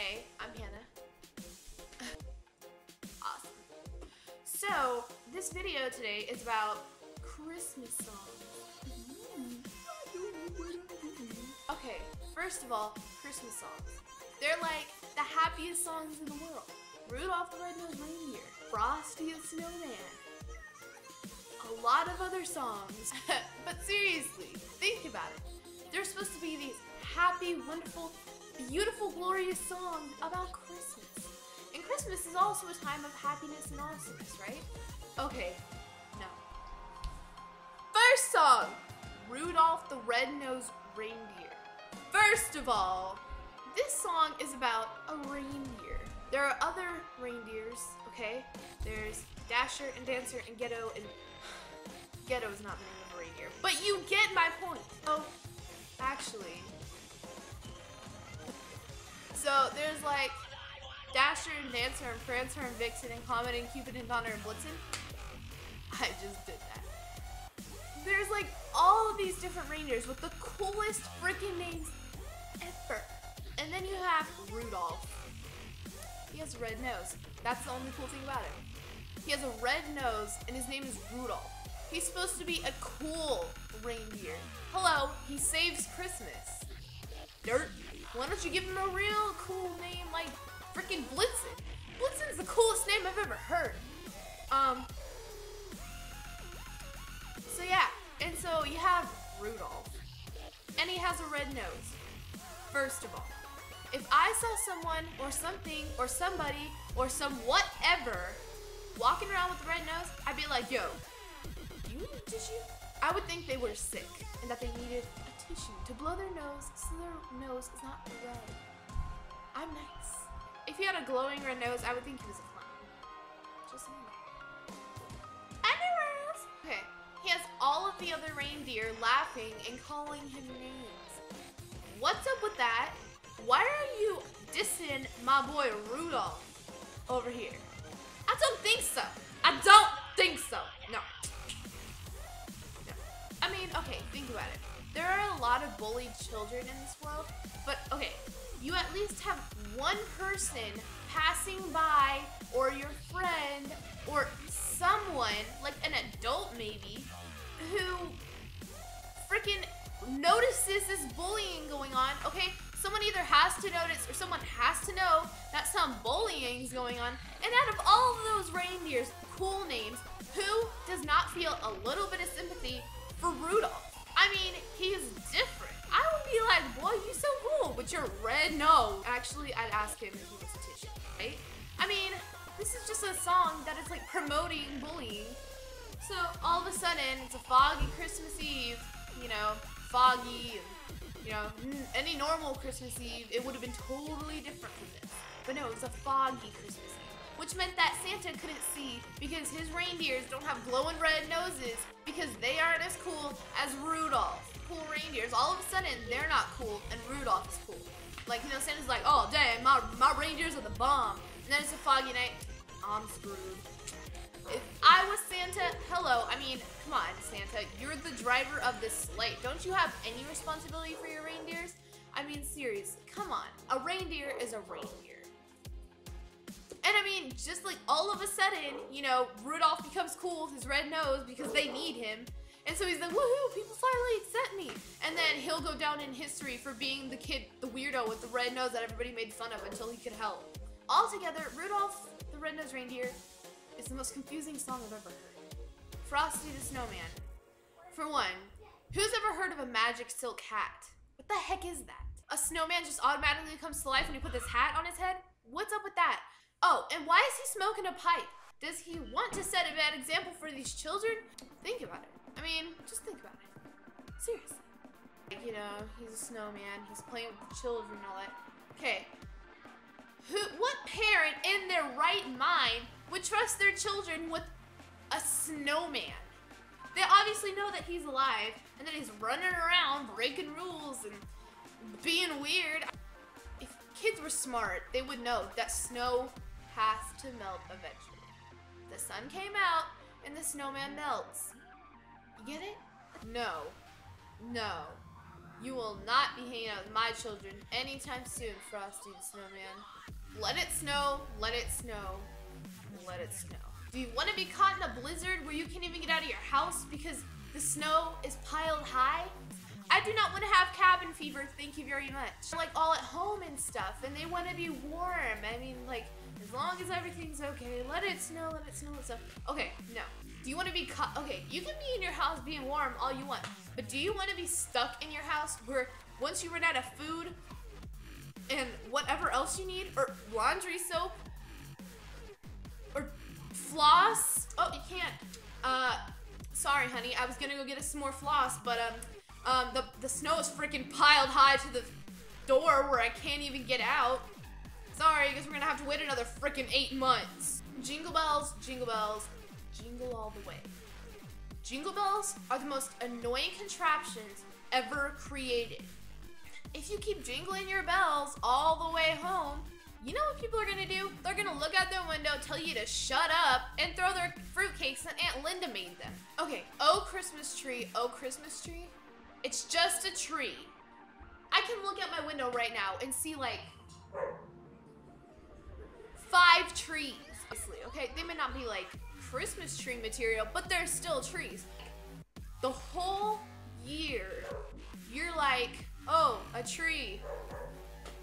Hey, I'm Hannah. Awesome. So, this video today is about Christmas songs. Okay, first of all, Christmas songs. They're like the happiest songs in the world. Rudolph the Red-Nosed Reindeer, Frosty the Snowman, a lot of other songs. But seriously, think about it. They're supposed to be these happy, wonderful, beautiful, glorious songs about Christmas. And Christmas is also a time of happiness and awesomeness, right? Okay, no. First song, Rudolph the Red-Nosed Reindeer. First of all, this song is about a reindeer. There are other reindeers, okay? There's Dasher and Dancer and Ghetto, and Ghetto is not the name of a reindeer, but you get my point. Oh, actually. So there's like Dasher and Dancer and Prancer and Vixen and Comet and Cupid and Donner and Blitzen. I just did that. There's like all of these different reindeers with the coolest freaking names ever. And then you have Rudolph. He has a red nose. That's the only cool thing about him. He has a red nose and his name is Rudolph. He's supposed to be a cool reindeer. Hello, he saves Christmas. Dirt. Why don't you give him a real cool name like freaking Blitzen? Blitzen's the coolest name I've ever heard. So yeah, and so you have Rudolph, and he has a red nose. First of all, if I saw someone or something or somebody or some whatever walking around with a red nose, I'd be like, yo, you need a tissue? I would think they were sick and that they needed a tissue to blow their nose so their nose is not red. I'm nice. If he had a glowing red nose, I would think he was a clown. Just saying. Anyways. Okay, he has all of the other reindeer laughing and calling him names. What's up with that? Why are you dissing my boy Rudolph over here? I don't think so. I don't think so. No. No. I mean, okay, think about it. There are a lot of bullied children in this world, but okay, you at least have one person passing by, or your friend, or someone, like an adult maybe, who freaking notices this bullying going on, okay? Someone either has to notice or someone has to know that some bullying is going on. And out of all of those reindeers, cool names, who does not feel a little bit of sympathy for Rudolph? I mean, he's different. I would be like, boy, you so cool with your red nose. Actually, I'd ask him if he wants a tissue, right? I mean, this is just a song that is like promoting bullying. So all of a sudden, it's a foggy Christmas Eve, you know, foggy, and, you know, any normal Christmas Eve, it would have been totally different from this. But no, it was a foggy Christmas Eve, which meant that Santa couldn't see because his reindeers don't have glowing red noses because they aren't as cool as Rudolph. Cool reindeers, all of a sudden, they're not cool and Rudolph is cool. Like, you know, Santa's like, oh, dang, my reindeers are the bomb. And then it's a foggy night, I'm screwed. If I was Santa, hello, I mean, come on, Santa, you're the driver of this sleigh. Don't you have any responsibility for your reindeers? I mean, seriously, come on. A reindeer is a reindeer. And I mean, just like all of a sudden, you know, Rudolph becomes cool with his red nose because they need him. And so he's like, woohoo, people finally accept me. And then he'll go down in history for being the kid, the weirdo with the red nose that everybody made fun of until he could help. Altogether, Rudolph the Red-Nosed Reindeer is the most confusing song I've ever heard. Frosty the Snowman. For one, who's ever heard of a magic silk hat? What the heck is that? A snowman just automatically comes to life when you put this hat on his head? What's up with that? Oh, and why is he smoking a pipe? Does he want to set a bad example for these children? Think about it. I mean, just think about it. Seriously. Like, you know, he's a snowman, he's playing with the children and all that. Okay. What parent in their right mind would trust their children with a snowman? They obviously know that he's alive and that he's running around breaking rules and being weird. If kids were smart, they would know that snow has to melt eventually. The sun came out and the snowman melts. You get it? No. No. You will not be hanging out with my children anytime soon, Frosty the Snowman. Let it snow, let it snow, let it snow. Do you want to be caught in a blizzard where you can't even get out of your house because the snow is piled high? I do not want to have cabin fever, thank you very much. They're like all at home and stuff, and they want to be warm. I mean, like, as long as everything's okay, let it snow, let it snow, let it snow. Okay, no. Do you want to be caught? Okay, you can be in your house being warm all you want, but do you want to be stuck in your house where once you run out of food and whatever else you need, or laundry soap, or floss? Oh, you can't. Sorry, honey. I was gonna go get us some more floss, but the snow is freaking piled high to the door where I can't even get out. Sorry, I guess we're gonna have to wait another freaking 8 months. Jingle bells, jingle all the way. Jingle bells are the most annoying contraptions ever created. If you keep jingling your bells all the way home, you know what people are gonna do? They're gonna look out their window, tell you to shut up, and throw their fruitcakes that Aunt Linda made them. Okay, oh Christmas tree, it's just a tree. I can look out my window right now and see like 5 trees. Okay, they may not be like Christmas tree material, but they're still trees. The whole year, you're like, oh, a tree.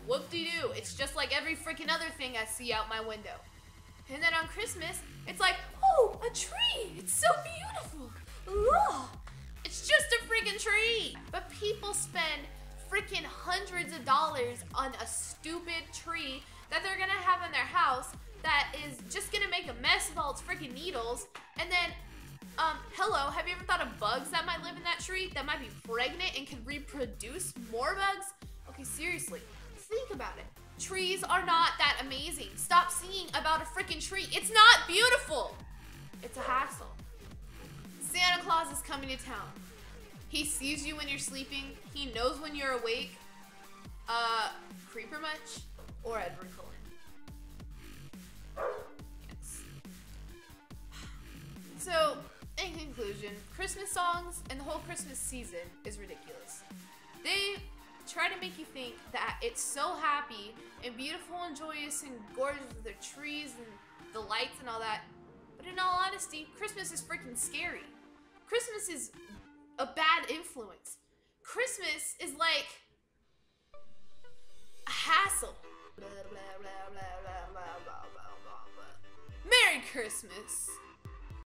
Whoop-de-doo. It's just like every freaking other thing I see out my window. And then on Christmas, it's like, oh, a tree. It's so beautiful. Ugh. It's just a freaking tree. But people spend freaking hundreds of dollars on a stupid tree that they're gonna have in their house that is just gonna make a mess with all its freaking needles. And then, hello, have you ever thought of bugs that might live in that tree that might be pregnant and could reproduce more bugs? Okay, seriously. Think about it. Trees are not that amazing. Stop singing about a freaking tree. It's not beautiful. It's a hassle. Santa Claus is coming to town. He sees you when you're sleeping. He knows when you're awake. Creeper much? Or Edward Cullen? Yes. So, in conclusion, Christmas songs and the whole Christmas season is ridiculous. They try to make you think that it's so happy and beautiful and joyous and gorgeous with their trees and the lights and all that. But in all honesty, Christmas is freaking scary. Christmas is a bad influence. Christmas is like a hassle. Merry Christmas.